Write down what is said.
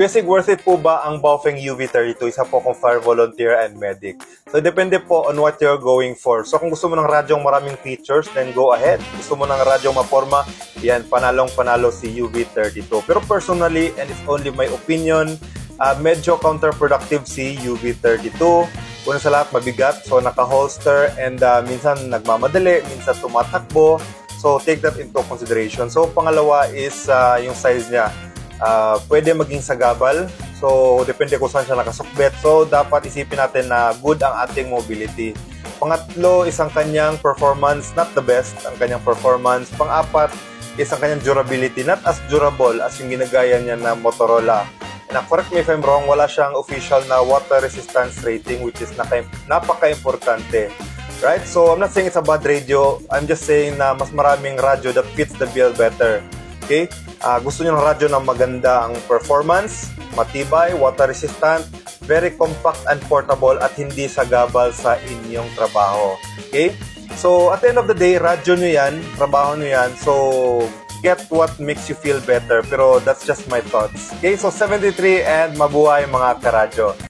Basic, worth it po ba ang Baofeng UV32? Isa po akong fire volunteer and medic. So, depende po on what you're going for. So, kung gusto mo ng radyong maraming features, then go ahead. Gusto mo ng radyong maporma, yan, panalong-panalo si UV32. Pero personally, and it's only my opinion, medyo counterproductive si UV32. Una sa lahat, mabigat. So, naka-holster and minsan nagmamadali, minsan tumatakbo. So, take that into consideration. So, pangalawa is yung size niya. Pwede maging sagabal. So, depende kung saan siya nakasukbet. So, dapat isipin natin na good ang ating mobility. Pangatlo is ang kanyang performance, not the best, ang kanyang performance. Pang-apat is ang kanyang durability, not as durable as yung ginagaya niya na Motorola. And correct me if I'm wrong, wala siyang official na water resistance rating, which is napaka-importante. Right? So, I'm not saying it's a bad radio. I'm just saying na mas maraming radyo that fits the bill better. Okay? Gusto nyo ng radyo na maganda ang performance, matibay, water resistant, very compact and portable at hindi sagabal sa inyong trabaho. Okay? So, at the end of the day, radyo nyo yan, trabaho nyo yan. So, get what makes you feel better. Pero that's just my thoughts. Okay? So, 73 and mabuhay mga karadyo.